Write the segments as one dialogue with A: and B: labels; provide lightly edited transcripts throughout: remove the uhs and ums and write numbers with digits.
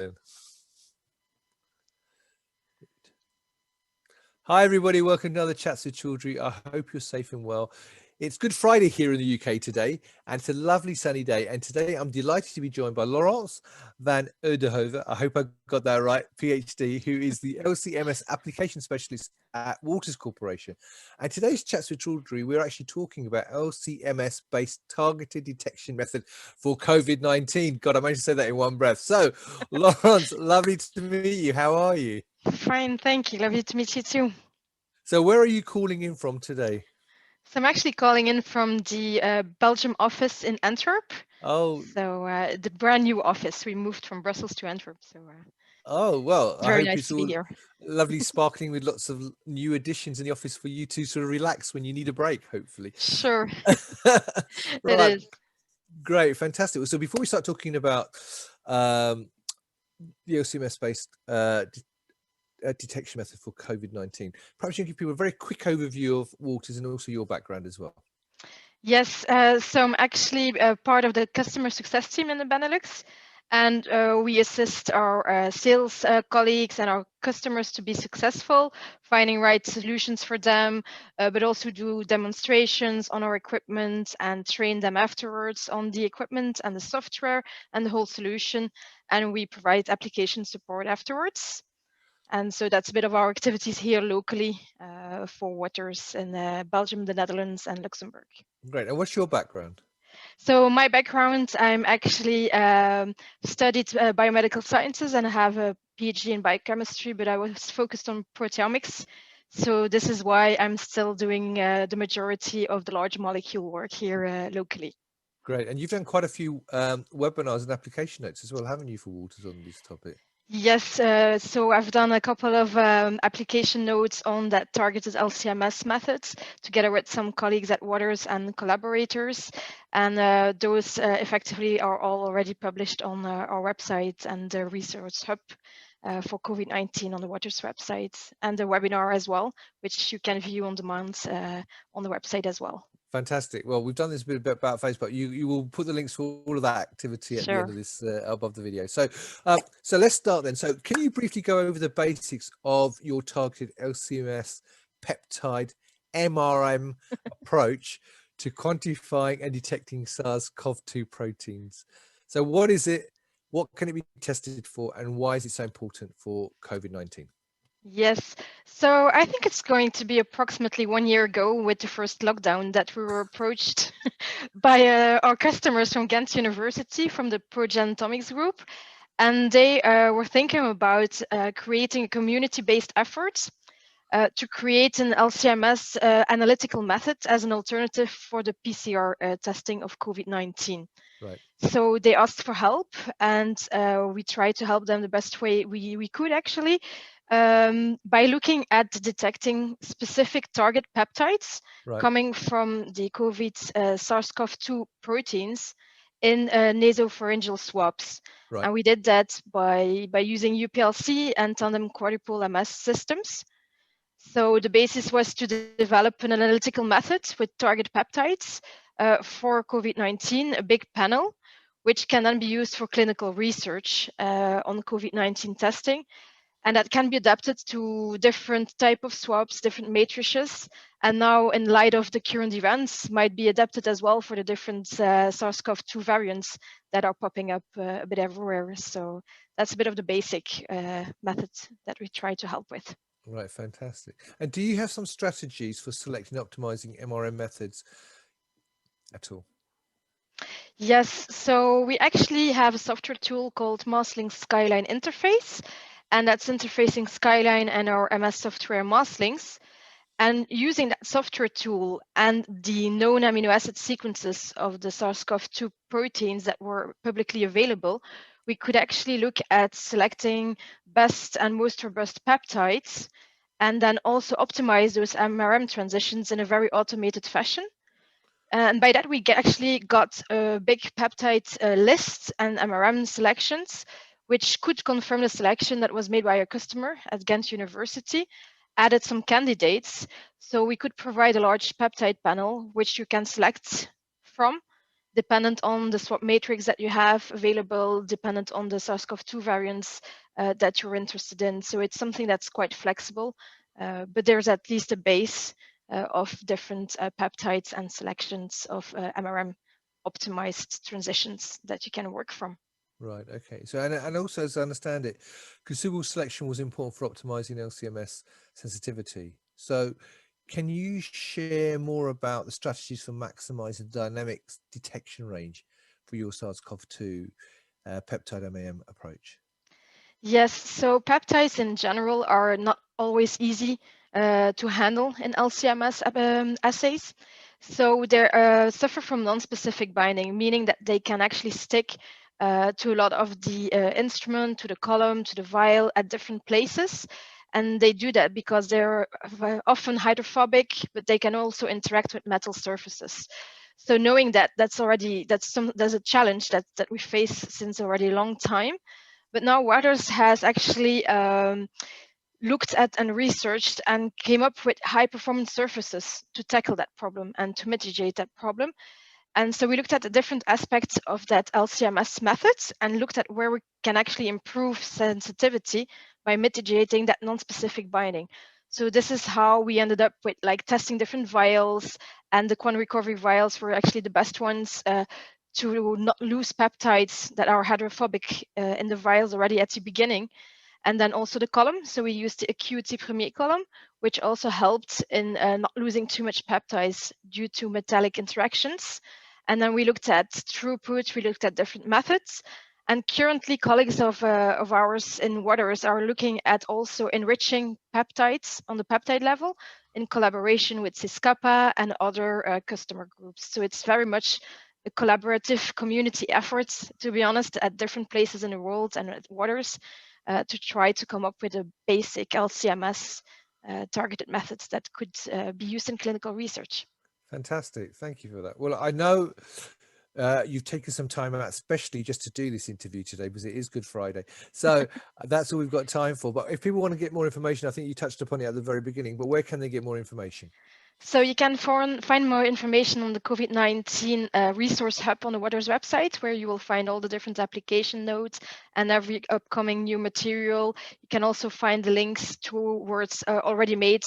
A: then. Hi everybody, welcome to another Chats with Chaudhry. I hope you're safe and well. It's Good Friday here in the UK today, and it's a lovely sunny day. And today I'm delighted to be joined by Laurence Van Odehove, I hope I got that right, PhD, who is the LCMS application specialist at Waters Corporation. And today's Chats with Chaudhry, we're actually talking about LCMS-based targeted detection method for COVID-19. God, I managed to say that in one breath. So, Laurence, lovely to meet you. How are you?
B: Fine, thank you. Lovely to meet you too.
A: So where are you calling in from today?
B: So I'm actually calling in from the Belgium office in Antwerp.
A: Oh,
B: So the brand new office. We moved from Brussels to Antwerp. So
A: well,
B: it's
A: I
B: very
A: hope
B: nice
A: it's
B: to be
A: all
B: here.
A: lovely, sparkling with lots of new additions in the office for you to sort of relax when you need a break, hopefully.
B: Sure, it
A: Right,
B: is.
A: great, fantastic. So before we start talking about the LCMS-based detection method for COVID-19, perhaps you can give people a very quick overview of Waters and also your background as well.
B: Yes, so I'm actually part of the customer success team in the Benelux, and we assist our sales colleagues and our customers to be successful, finding right solutions for them, but also do demonstrations on our equipment and train them afterwards on the equipment and the software and the whole solution, and we provide application support afterwards. And so that's a bit of our activities here locally for Waters in Belgium, the Netherlands, and Luxembourg.
A: Great. And what's your background?
B: So my background, I'm actually studied biomedical sciences and I have a PhD in biochemistry, but I was focused on proteomics. So this is why I'm still doing the majority of the large molecule work here locally.
A: Great. And you've done quite a few webinars and application notes as well, haven't you, for Waters on this topic?
B: Yes, so I've done a couple of application notes on that targeted LCMS methods together with some colleagues at Waters and collaborators. And those effectively are all already published on our website and the research hub for COVID-19 on the Waters website, and the webinar as well, which you can view on demand on the website as well.
A: Fantastic. Well, we've done this a bit about Facebook. You will put the links for all of that activity at the end
B: Sure.
A: of this above the video. So let's start then. So can you briefly go over the basics of your targeted LCMS peptide MRM approach to quantifying and detecting SARS-CoV-2 proteins? So what is it? What can it be tested for, and why is it so important for COVID-19?
B: Yes, so I think it's going to be approximately 1 year ago with the first lockdown that we were approached by our customers from Ghent University from the Progenotomics group. And they were thinking about creating a community-based effort to create an LCMS analytical method as an alternative for the PCR testing of COVID-19.
A: Right.
B: So they asked for help, and we tried to help them the best way we could actually, by looking at detecting specific target peptides coming from the COVID SARS-CoV-2 proteins in nasopharyngeal swabs.
A: Right.
B: And we did that by using UPLC and tandem quadrupole MS systems. So the basis was to develop an analytical method with target peptides for COVID-19, a big panel, which can then be used for clinical research on COVID-19 testing. And that can be adapted to different type of swabs, different matrices. And now, in light of the current events, might be adapted as well for the different SARS-CoV-2 variants that are popping up a bit everywhere. So that's a bit of the basic method that we try to help with.
A: Right, fantastic. And do you have some strategies for selecting and optimizing MRM methods at all?
B: Yes, so we actually have a software tool called MassLink Skyline Interface, and that's interfacing Skyline and our MS software MassLinks. And using that software tool and the known amino acid sequences of the SARS-CoV-2 proteins that were publicly available, we could actually look at selecting best and most robust peptides, and then also optimize those MRM transitions in a very automated fashion. And by that, we actually got a big peptide list and MRM selections, which could confirm the selection that was made by a customer at Ghent University, added some candidates. So we could provide a large peptide panel, which you can select from. dependent on the swap matrix that you have available, dependent on the SARS-CoV-2 variants that you're interested in. So it's something that's quite flexible, but there's at least a base of different peptides and selections of MRM optimized transitions that you can work from.
A: Right. Okay. So, and also, as I understand it, consumable selection was important for optimizing LCMS sensitivity. So, can you share more about the strategies for maximizing the dynamic detection range for your SARS-CoV-2 peptide MAM approach?
B: Yes, so peptides in general are not always easy to handle in LCMS assays. So they suffer from non-specific binding, meaning that they can actually stick to a lot of the instrument, to the column, to the vial at different places. And they do that because they're often hydrophobic, but they can also interact with metal surfaces. So knowing that, that's a challenge that we face since already a long time. But now Waters has actually looked at and researched and came up with high performance surfaces to tackle that problem and to mitigate that problem. And so we looked at the different aspects of that LCMS method and looked at where we can actually improve sensitivity by mitigating that non-specific binding. So this is how we ended up with like testing different vials, and the quantum recovery vials were actually the best ones to not lose peptides that are hydrophobic in the vials already at the beginning. And then also the column. So we used the Acuity Premier column, which also helped in not losing too much peptides due to metallic interactions. And then we looked at throughput, we looked at different methods. And currently, colleagues of ours in Waters are looking at also enriching peptides on the peptide level in collaboration with Ciscapa and other customer groups. So it's very much a collaborative community effort, to be honest, at different places in the world and at Waters to try to come up with a basic LCMS targeted methods that could be used in clinical research.
A: Fantastic. Thank you for that. Well, I know you've taken some time out, especially just to do this interview today, because it is Good Friday. So that's all we've got time for. But if people want to get more information, I think you touched upon it at the very beginning, but where can they get more information?
B: So you can find more information on the COVID-19 resource hub on the Waters website, where you will find all the different application notes and every upcoming new material. You can also find the links towards already made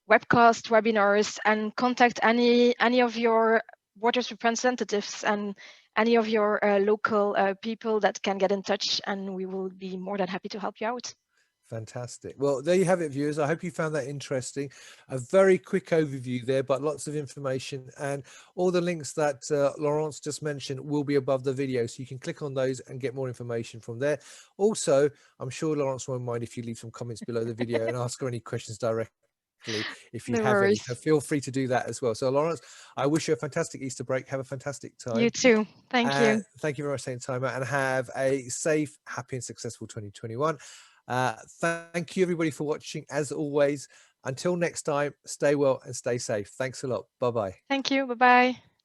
B: webcast webinars, and contact any of your Waters representatives and any of your local people that can get in touch, and we will be more than happy to help you out.
A: Fantastic. Well, there you have it, viewers. I hope you found that interesting. A very quick overview there, but lots of information, and all the links that Laurence just mentioned will be above the video, so you can click on those and get more information from there. Also, I'm sure Laurence won't mind if you leave some comments below the video and ask her any questions directly if you
B: No
A: have any.
B: worries.
A: So feel free to do that as well. So Laurence, I wish you a fantastic Easter break. Have a fantastic
B: You
A: time.
B: too. Thank you.
A: Thank you very much for taking time out, and have a safe, happy and successful 2021. Thank you everybody for watching. As always, until next time, stay well and stay safe. Thanks a lot. Bye-bye.
B: Thank you. Bye-bye.